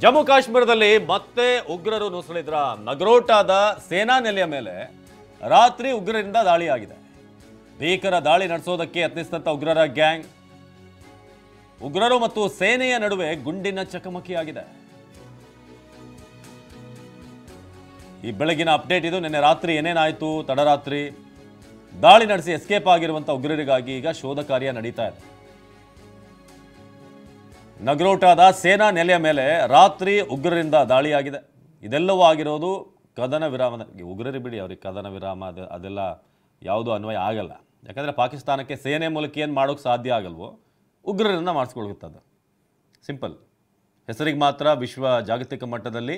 ಜಮ್ಮು ಕಾಶ್ಮೀರದಲ್ಲಿ ಮತ್ತೆ ಉಗ್ರರು ನುಸುಳಿದ್ರ ನಗ್ರೋಟಾದ ಸೇನಾ ನೆಲೆಯ ಮೇಲೆ ರಾತ್ರಿ ಉಗ್ರರಿಂದ ದಾಳಿಯಾಗಿದೆ. ಭೀಕರ ದಾಳಿ ನಡೆಸೋದಕ್ಕೆ ಯತ್ನಿಸಿದಂತ ಉಗ್ರರ ಗ್ಯಾಂಗ್, ಉಗ್ರರು ಮತ್ತು ಸೇನೆಯ ನಡುವೆ ಗುಂಡಿನ ಚಕಮಕಿಯಾಗಿದೆ. ಈ ಬೆಳಗಿನ ಅಪ್ಡೇಟ್ ಇದು. ನಿನ್ನೆ ರಾತ್ರಿ ಏನೇನಾಯಿತು, ತಡರಾತ್ರಿ ದಾಳಿ ನಡೆಸಿ ಎಸ್ಕೇಪ್ ಆಗಿರುವಂತ ಉಗ್ರರಿಗಾಗಿ ಈಗ ಶೋಧ ಕಾರ್ಯ ನಡೀತಾ ಇದೆ. ನಗ್ರೋಟಾದ ಸೇನಾ ನೆಲೆಯ ಮೇಲೆ ರಾತ್ರಿ ಉಗ್ರರಿಂದ ದಾಳಿಯಾಗಿದೆ. ಇದೆಲ್ಲವೂ ಆಗಿರೋದು ಕದನ ವಿರಾಮದ. ಉಗ್ರರಿ ಬಿಡಿ, ಅವ್ರಿಗೆ ಕದನ ವಿರಾಮ ಅದೆಲ್ಲ ಯಾವುದು ಅನ್ವಯ ಆಗಲ್ಲ. ಯಾಕಂದರೆ ಪಾಕಿಸ್ತಾನಕ್ಕೆ ಸೇನೆ ಮೂಲಕ ಏನು ಮಾಡೋಕ್ಕೆ ಸಾಧ್ಯ ಆಗಲ್ವೋ ಉಗ್ರರನ್ನ ಮಾಡಿಸ್ಕೊಳ್ತದ್ದು. ಸಿಂಪಲ್. ಹೆಸರಿಗೆ ಮಾತ್ರ ವಿಶ್ವ ಜಾಗತಿಕ ಮಟ್ಟದಲ್ಲಿ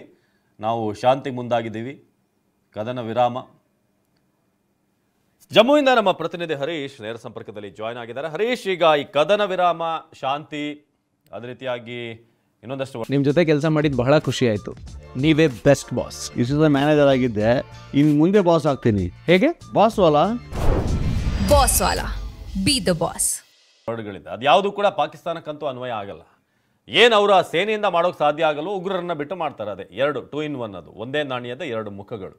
ನಾವು ಶಾಂತಿಗೆ ಮುಂದಾಗಿದ್ದೀವಿ. ಕದನ ವಿರಾಮ. ಜಮ್ಮುವಿಂದ ನಮ್ಮ ಪ್ರತಿನಿಧಿ ಹರೀಶ್ ನೇರ ಸಂಪರ್ಕದಲ್ಲಿ ಜಾಯ್ನ್ ಆಗಿದ್ದಾರೆ. ಹರೀಶ್, ಈಗ ಈ ಕದನ ವಿರಾಮ, ಶಾಂತಿ, ಅದೇ ರೀತಿಯಾಗಿ ಇನ್ನೊಂದಷ್ಟು ನಿಮ್ಮ ಜೊತೆ ಕೆಲಸ ಮಾಡಿದ್ದು ಬಹಳ ಖುಷಿ ಆಯಿತು. ನೀವೇ ಬೆಸ್ಟ್ ಬಾಸ್. ಇಷ್ಟು ಮ್ಯಾನೇಜರ್ ಆಗಿದ್ದೆ, ಇನ್ನು ಮುಂದೆ ಬಾಸ್ ಆಗ್ತೀನಿ. ಹೇಗೆ? ಬಾಸ್ ವಾಲಾ ಬಾಸ್ ವಾಲಾ, ಬಿ ದ ಬಾಸ್. ವರ್ಡ್ಗಳಿದೆ. ಅದು ಯಾವುದು ಕೂಡ ಪಾಕಿಸ್ತಾನಕ್ಕಂತೂ ಅನ್ವಯ ಆಗಲ್ಲ. ಏನು ಅವರ ಸೇನೆಯಿಂದ ಮಾಡೋಕೆ ಸಾಧ್ಯ ಆಗಲ್ಲ, ಉಗ್ರರನ್ನ ಬಿಟ್ಟು ಮಾಡ್ತಾರೆ. ಅದೇ ಎರಡು 2 in 1, ಅದು ಒಂದೇ ನಾಣ್ಯದ 2 ಮುಖಗಳು.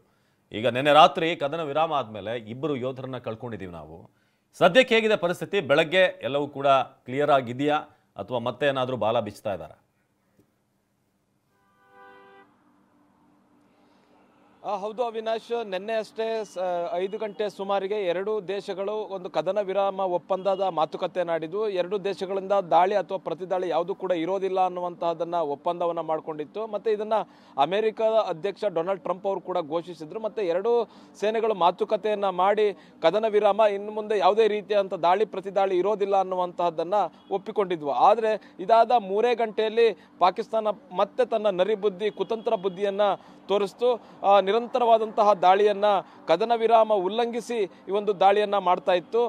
ಈಗ ನಿನ್ನೆ ರಾತ್ರಿ ಕದನ ವಿರಾಮ ಆದಮೇಲೆ 2 ಯೋಧರನ್ನ ಕಳ್ಕೊಂಡಿದ್ದೀವಿ ನಾವು. ಸದ್ಯಕ್ಕೆ ಹೇಗಿದೆ ಪರಿಸ್ಥಿತಿ? ಬೆಳಗ್ಗೆ ಎಲ್ಲವೂ ಕೂಡ ಕ್ಲಿಯರ್ ಆಗಿದೆಯಾ ಅಥವಾ ಮತ್ತೆ ಏನಾದರೂ ಬಾಲ ಬಿಚ್ತಾ ಇದ್ದಾರಾ? ಹೌದು ಅವಿನಾಶ್, ನಿನ್ನೆ ಅಷ್ಟೇ 5 ಗಂಟೆ ಸುಮಾರಿಗೆ 2 ದೇಶಗಳು ಒಂದು ಕದನ ವಿರಾಮ ಒಪ್ಪಂದದ ಮಾತುಕತೆ ನಾಡಿದ್ದು. 2 ದೇಶಗಳಿಂದ ದಾಳಿ ಅಥವಾ ಪ್ರತಿದಾಳಿ ಯಾವುದು ಕೂಡ ಇರೋದಿಲ್ಲ ಅನ್ನುವಂತಹದನ್ನ ಒಪ್ಪಂದವನ್ನ ಮಾಡಿಕೊಂಡಿತ್ತು. ಮತ್ತೆ ಇದನ್ನ ಅಮೆರಿಕದ ಅಧ್ಯಕ್ಷ ಡೊನಾಲ್ಡ್ ಟ್ರಂಪ್ ಅವರು ಕೂಡ ಘೋಷಿಸಿದ್ರು. ಮತ್ತೆ 2 ಸೇನೆಗಳು ಮಾತುಕತೆಯನ್ನ ಮಾಡಿ ಕದನ ವಿರಾಮ, ಇನ್ನು ಮುಂದೆ ಯಾವುದೇ ರೀತಿಯಾದಂಥ ದಾಳಿ ಪ್ರತಿದಾಳಿ ಇರೋದಿಲ್ಲ ಅನ್ನುವಂತಹದ್ದನ್ನ ಒಪ್ಪಿಕೊಂಡಿದ್ವು. ಆದರೆ ಇದಾದ 3 ಗಂಟೆಯಲ್ಲಿ ಪಾಕಿಸ್ತಾನ ಮತ್ತೆ ತನ್ನ ನರಿಬುದ್ಧಿ, ಕುತಂತ್ರ ಬುದ್ಧಿಯನ್ನ ತೋರಿಸ್ತು. ನಿರಂತರವಾದಂತಹ ದಾಳಿಯನ್ನ, ಕದನ ವಿರಾಮ ಉಲ್ಲಂಘಿಸಿ ಈ ಒಂದು ದಾಳಿಯನ್ನ ಮಾಡ್ತಾ ಇತ್ತು.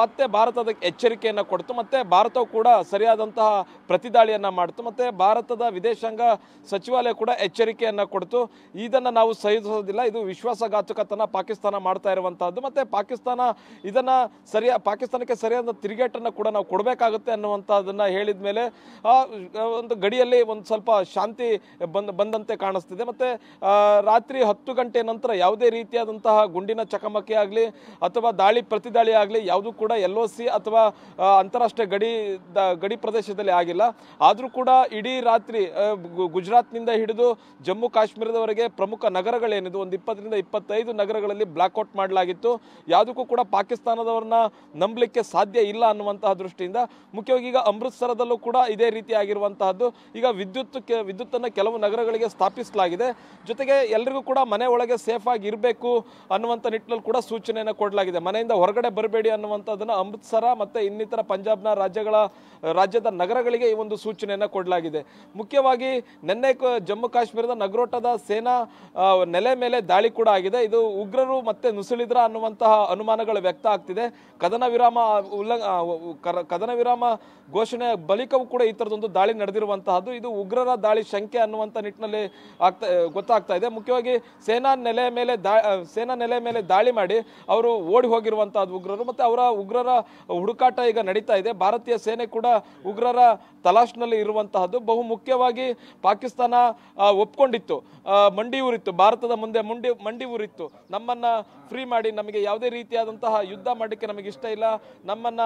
ಮತ್ತೆ ಭಾರತದ ಎಚ್ಚರಿಕೆಯನ್ನ ಕೊಡ್ತು. ಮತ್ತೆ ಭಾರತವು ಕೂಡ ಸರಿಯಾದಂತಹ ಪ್ರತಿದಾಳಿಯನ್ನ ಮಾಡ್ತು. ಮತ್ತೆ ಭಾರತದ ವಿದೇಶಾಂಗ ಸಚಿವಾಲಯ ಕೂಡ ಎಚ್ಚರಿಕೆಯನ್ನ ಕೊಡ್ತು. ಇದನ್ನ ನಾವು ಸಹಿಸೋದಿಲ್ಲ, ಇದು ವಿಶ್ವಾಸಘಾತುಕತನ ಪಾಕಿಸ್ತಾನ ಮಾಡ್ತಾ ಇರುವಂತಹದ್ದು. ಮತ್ತೆ ಪಾಕಿಸ್ತಾನ ಇದನ್ನ ಪಾಕಿಸ್ತಾನಕ್ಕೆ ಸರಿಯಾದ ತಿರುಗೇಟನ್ನು ಕೂಡ ನಾವು ಕೊಡಬೇಕಾಗುತ್ತೆ ಅನ್ನುವಂಥದ್ದನ್ನ ಹೇಳಿದ ಮೇಲೆ ಒಂದು ಗಡಿಯಲ್ಲಿ ಒಂದು ಸ್ವಲ್ಪ ಶಾಂತಿ ಬಂದಂತೆ ಕಾಣಿಸ್ತಿದೆ. ಮತ್ತೆ ರಾತ್ರಿ 10 ಗಂಟೆ ನಂತರ ಯಾವುದೇ ರೀತಿಯಾದಂತಹ ಗುಂಡಿನ ಚಕಮಕಿ ಆಗಲಿ ಅಥವಾ ದಾಳಿ ಪ್ರತಿದಾಳಿ ಆಗಲಿ ಯಾವುದು ಕೂಡ LOC ಅಥವಾ ಅಂತಾರಾಷ್ಟ್ರೀಯ ಗಡಿ ಪ್ರದೇಶದಲ್ಲಿ ಆಗಿಲ್ಲ. ಆದರೂ ಕೂಡ ಇಡೀ ರಾತ್ರಿ ಗುಜರಾತ್ನಿಂದ ಹಿಡಿದು ಜಮ್ಮು ಕಾಶ್ಮೀರದವರೆಗೆ ಪ್ರಮುಖ ನಗರಗಳೇನಿದು ಒಂದು 20ರಿಂದ 25 ನಗರಗಳಲ್ಲಿ ಬ್ಲಾಕ್ಔಟ್ ಮಾಡಲಾಗಿತ್ತು. ಯಾವುದಕ್ಕೂ ಕೂಡ ಪಾಕಿಸ್ತಾನದವ್ರನ್ನ ನಂಬಲಿಕ್ಕೆ ಸಾಧ್ಯ ಇಲ್ಲ ಅನ್ನುವಂತಹ ದೃಷ್ಟಿಯಿಂದ ಮುಖ್ಯವಾಗಿ ಈಗ ಅಮೃತ್ಸರದಲ್ಲೂ ಕೂಡ ಇದೇ ರೀತಿ ಆಗಿರುವಂತಹದ್ದು. ಈಗ ವಿದ್ಯುತ್ತನ್ನು ಕೆಲವು ನಗರಗಳಿಗೆ ಸ್ಥಾಪಿಸಲಾಗಿದೆ. ಜೊತೆಗೆ ಎಲ್ಲರಿಗೂ ಕೂಡ ಮನೆ ಒಳಗೆ ಸೇಫ್ ಆಗಿ ಇರಬೇಕು ಅನ್ನುವಂಥ ನಿಟ್ಟಿನಲ್ಲಿ ಕೂಡ ಸೂಚನೆಯನ್ನು ಕೊಡಲಾಗಿದೆ. ಮನೆಯಿಂದ ಹೊರಗಡೆ ಬರಬೇಡಿ ಅನ್ನುವಂಥದ್ದನ್ನು ಅಮೃತ್ಸರ ಮತ್ತು ಇನ್ನಿತರ ಪಂಜಾಬ್ನ ರಾಜ್ಯದ ನಗರಗಳಿಗೆ ಈ ಒಂದು ಸೂಚನೆಯನ್ನು ಕೊಡಲಾಗಿದೆ. ಮುಖ್ಯವಾಗಿ ನಿನ್ನೆ ಜಮ್ಮು ಕಾಶ್ಮೀರದ ನಗ್ರೋಟದ ಸೇನಾ ನೆಲೆ ಮೇಲೆ ದಾಳಿ ಕೂಡ ಆಗಿದೆ. ಇದು ಉಗ್ರರು ಮತ್ತೆ ನುಸುಳಿದ್ರ ಅನ್ನುವಂತಹ ಅನುಮಾನಗಳು ವ್ಯಕ್ತ ಆಗ್ತಿದೆ. ಕದನ ವಿರಾಮ ಘೋಷಣೆ ಬಳಿಕವೂ ಕೂಡ ಈ ಥರದೊಂದು ದಾಳಿ ನಡೆದಿರುವಂತಹದ್ದು. ಇದು ಉಗ್ರರ ದಾಳಿ ಶಂಕೆ ಅನ್ನುವಂಥ ನಿಟ್ಟಿನಲ್ಲಿ ಗೊತ್ತಾಗ್ತಾ ಇದೆ. ಮುಖ್ಯವಾಗಿ ಸೇನಾ ನೆಲೆ ಮೇಲೆ ದಾಳಿ ಮಾಡಿ ಅವರು ಓಡಿ ಹೋಗಿರುವಂತಹದ್ದು ಉಗ್ರರು. ಮತ್ತೆ ಉಗ್ರರ ಹುಡುಕಾಟ ಈಗ ನಡೀತಾ ಇದೆ. ಭಾರತೀಯ ಸೇನೆ ಕೂಡ ಉಗ್ರರ ತಲಾಶ್ನಲ್ಲಿ ಇರುವಂತಹದ್ದು. ಬಹು ಮುಖ್ಯವಾಗಿ ಪಾಕಿಸ್ತಾನ ಒಪ್ಕೊಂಡಿತ್ತು, ಮಂಡಿ ಊರಿತ್ತು, ಭಾರತದ ಮುಂದೆ ಮಂಡಿ ಊರಿತ್ತು, ನಮ್ಮನ್ನ ಫ್ರೀ ಮಾಡಿ, ನಮಗೆ ಯಾವುದೇ ರೀತಿಯಾದಂತಹ ಯುದ್ಧ ಮಾಡಲಿಕ್ಕೆ ನಮಗೆ ಇಷ್ಟ ಇಲ್ಲ, ನಮ್ಮನ್ನ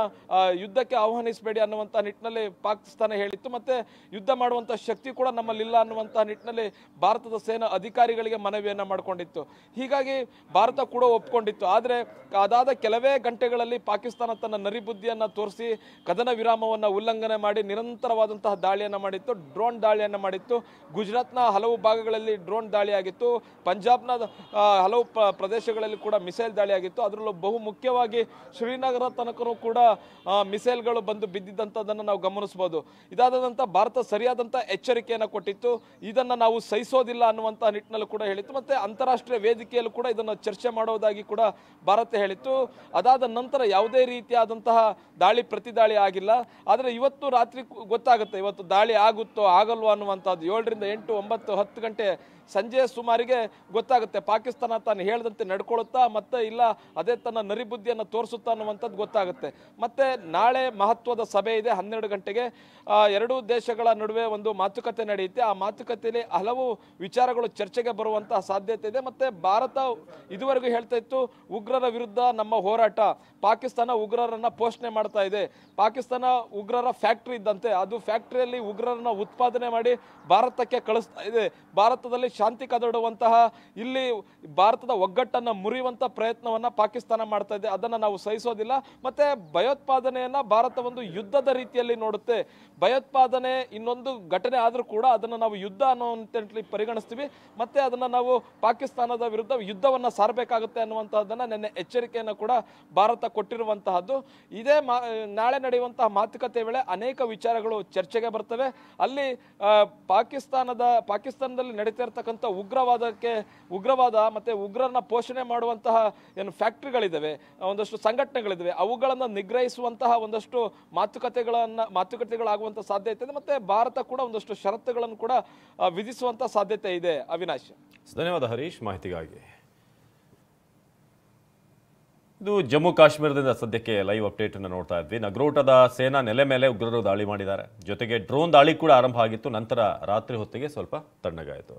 ಯುದ್ಧಕ್ಕೆ ಆಹ್ವಾನಿಸಬೇಡಿ ಅನ್ನುವಂಥ ನಿಟ್ಟಿನಲ್ಲಿ ಪಾಕಿಸ್ತಾನ ಹೇಳಿತ್ತು. ಮತ್ತೆ ಯುದ್ಧ ಮಾಡುವಂತಹ ಶಕ್ತಿ ಕೂಡ ನಮ್ಮಲ್ಲಿಲ್ಲ ಅನ್ನುವಂತಹ ನಿಟ್ಟಿನಲ್ಲಿ ಭಾರತದ ಸೇನಾ ಅಧಿಕಾರಿಗಳಿಗೆ ಮನವಿಯನ್ನ ಮಾಡಿಕೊಂಡಿತ್ತು. ಹೀಗಾಗಿ ಭಾರತ ಕೂಡ ಒಪ್ಕೊಂಡಿತ್ತು. ಆದರೆ ಅದಾದ ಕೆಲವೇ ಗಂಟೆಗಳಲ್ಲಿ ಪಾಕಿಸ್ತಾನ ತನ್ನ ನರಿಬುದ್ಧಿಯನ್ನ ತೋರಿಸಿ ಕದನ ವಿರಾಮವನ್ನ ಉಲ್ಲಂಘನೆ ಮಾಡಿ ನಿರಂತರವಾದಂತಹ ದಾಳಿಯನ್ನ ಮಾಡಿತ್ತು, ಡ್ರೋನ್ ದಾಳಿಯನ್ನ ಮಾಡಿತ್ತು. ಗುಜರಾತ್ನ ಹಲವು ಭಾಗಗಳಲ್ಲಿ ಡ್ರೋನ್ ದಾಳಿಯಾಗಿತ್ತು. ಪಂಜಾಬ್ನ ಹಲವು ಪ್ರದೇಶಗಳಲ್ಲಿ ಕೂಡ ಮಿಸೈಲ್ ದಾಳಿಯಾಗಿತ್ತು. ಅದರಲ್ಲೂ ಬಹು ಮುಖ್ಯವಾಗಿ ಶ್ರೀನಗರ ತನಕನೂ ಕೂಡ ಮಿಸೈಲ್ಗಳು ಬಂದು ಬಿದ್ದಿದ್ದಂಥದ್ದನ್ನು ನಾವು ಗಮನಿಸಬಹುದು. ಇದಾದ ನಂತರ ಭಾರತ ಸರಿಯಾದಂಥ ಎಚ್ಚರಿಕೆಯನ್ನು ಕೊಟ್ಟಿತ್ತು. ಇದನ್ನು ನಾವು ಸಹಿಸೋದಿಲ್ಲ ಅನ್ನುವಂಥ ನಿಟ್ಟಿನಲ್ಲಿ ಕೂಡ ಹೇಳಿತ್ತು. ಹೇಳಿತ್ತು, ಮತ್ತೆ ಅಂತಾರಾಷ್ಟ್ರೀಯ ವೇದಿಕೆಯಲ್ಲೂ ಕೂಡ ಇದನ್ನು ಚರ್ಚೆ ಮಾಡುವುದಾಗಿ ಕೂಡ ಭಾರತ ಹೇಳಿತ್ತು. ಅದಾದ ನಂತರ ಯಾವುದೇ ರೀತಿಯಾದಂತಹ ದಾಳಿ ಪ್ರತಿದಾಳಿ ಆಗಿಲ್ಲ. ಆದರೆ ಇವತ್ತು ರಾತ್ರಿ ಗೊತ್ತಾಗುತ್ತೆ ಇವತ್ತು ದಾಳಿ ಆಗುತ್ತೋ ಆಗಲ್ವೋ ಅನ್ನುವಂಥದ್ದು. 7ರಿಂದ 8, 9, 10 ಗಂಟೆ ಸಂಜೆ ಸುಮಾರಿಗೆ ಗೊತ್ತಾಗುತ್ತೆ. ಪಾಕಿಸ್ತಾನ ತಾನು ಹೇಳ್ದಂತೆ ನಡ್ಕೊಳ್ಳುತ್ತಾ ಮತ್ತೆ ಇಲ್ಲ ಅದೇ ತನ್ನ ನರಿಬುದ್ಧಿಯನ್ನು ತೋರಿಸುತ್ತಾ ಅನ್ನುವಂಥದ್ದು ಗೊತ್ತಾಗುತ್ತೆ. ಮತ್ತೆ ನಾಳೆ ಮಹತ್ವದ ಸಭೆ ಇದೆ 12 ಗಂಟೆಗೆ. ಎರಡೂ ದೇಶಗಳ ನಡುವೆ ಒಂದು ಮಾತುಕತೆ ನಡೆಯುತ್ತೆ. ಆ ಮಾತುಕತೆಯಲ್ಲಿ ಹಲವು ವಿಚಾರಗಳು ಚರ್ಚೆಗೆ ಬರುವಂತಹ ಸಾಧ್ಯತೆ ಇದೆ. ಮತ್ತೆ ಭಾರತ ಇದುವರೆಗೂ ಹೇಳ್ತಾ ಇತ್ತು ಉಗ್ರರ ವಿರುದ್ಧ ನಮ್ಮ ಹೋರಾಟ, ಪಾಕಿಸ್ತಾನ ಉಗ್ರರನ್ನ ಪೋಷಣೆ ಮಾಡ್ತಾ ಇದೆ, ಪಾಕಿಸ್ತಾನ ಉಗ್ರರ ಫ್ಯಾಕ್ಟ್ರಿ ಇದ್ದಂತೆ, ಅದು ಫ್ಯಾಕ್ಟ್ರಿಯಲ್ಲಿ ಉಗ್ರರನ್ನ ಉತ್ಪಾದನೆ ಮಾಡಿ ಭಾರತಕ್ಕೆ ಕಳಿಸ್ತಾ ಇದೆ, ಭಾರತದಲ್ಲಿ ಶಾಂತಿ ಕದಡುವಂತಹ, ಇಲ್ಲಿ ಭಾರತದ ಒಗ್ಗಟ್ಟನ್ನು ಮುರಿಯುವಂತ ಪ್ರಯತ್ನವನ್ನ ಪಾಕಿಸ್ತಾನ ಮಾಡ್ತಾ ಇದೆ. ಅದನ್ನ ನಾವು ಸಹಿಸೋದಿಲ್ಲ. ಮತ್ತೆ ಭಯೋತ್ಪಾದನೆಯನ್ನ ಭಾರತ ಒಂದು ಯುದ್ಧದ ರೀತಿಯಲ್ಲಿ ನೋಡುತ್ತೆ. ಭಯೋತ್ಪಾದನೆ ಇನ್ನೊಂದು ಘಟನೆ ಆದ್ರೂ ಕೂಡ ಅದನ್ನ ನಾವು ಯುದ್ಧ ಅನ್ನುವಂತೆ ಪರಿಗಣಿಸ್ತೀವಿ. ಮತ್ತೆ ಅದನ್ನ ನಾವು ಪಾಕಿಸ್ತಾನದ ವಿರುದ್ಧ ಯುದ್ಧವನ್ನ ಸಾರಬೇಕಾಗುತ್ತೆ ಅನ್ನುವಂತಹದನ್ನ ನಿನ್ನೆ ಎಚ್ಚರಿಕೆಯನ್ನು ಕೂಡ ಭಾರತ ಕೊಟ್ಟಿರುವಂತಹದ್ದು. ಇದೇ ನಾಳೆ ನಡೆಯುವಂತಹ ಮಾತುಕತೆ ವೇಳೆ ಅನೇಕ ವಿಚಾರಗಳು ಚರ್ಚೆಗೆ ಬರ್ತವೆ. ಅಲ್ಲಿ ಪಾಕಿಸ್ತಾನದಲ್ಲಿ ನಡೀತಾ ಇರತಕ್ಕಂಥ ಉಗ್ರವಾದ ಮತ್ತೆ ಉಗ್ರರನ್ನ ಪೋಷಣೆ ಮಾಡುವಂತಹ ಏನು ಫ್ಯಾಕ್ಟ್ರಿಗಳಿದ್ದಾವೆ, ಒಂದಷ್ಟು ಸಂಘಟನೆಗಳಿದ್ದಾವೆ, ಅವುಗಳನ್ನು ನಿಗ್ರಹಿಸುವಂತಹ ಒಂದಷ್ಟು ಮಾತುಕತೆಗಳಾಗುವಂತ ಸಾಧ್ಯತೆ ಇದೆ. ಮತ್ತೆ ಭಾರತ ಕೂಡ ಒಂದಷ್ಟು ಷರತ್ತುಗಳನ್ನು ಕೂಡ ವಿಧಿಸುವಂತ ಸಾಧ್ಯತೆ ಇದೆ. ಅವಿನಾಶ್, ಧನ್ಯವಾದ ಹರೀಶ್ ಮಾಹಿತಿಗಾಗಿ. ಇದು ಜಮ್ಮು ಕಾಶ್ಮೀರದಿಂದ ಸದ್ಯಕ್ಕೆ ಲೈವ್ ಅಪ್ಡೇಟ್ ಅನ್ನು ನೋಡ್ತಾ ಇದ್ವಿ. ನಗ್ರೋಟದ ಸೇನಾ ನೆಲೆ ಮೇಲೆ ಉಗ್ರರು ದಾಳಿ ಮಾಡಿದ್ದಾರೆ. ಜೊತೆಗೆ ಡ್ರೋನ್ ದಾಳಿ ಕೂಡ ಆರಂಭ ಆಗಿತ್ತು. ನಂತರ ರಾತ್ರಿ ಹೊತ್ತಿಗೆ ಸ್ವಲ್ಪ ತಣ್ಣಗಾಯಿತು.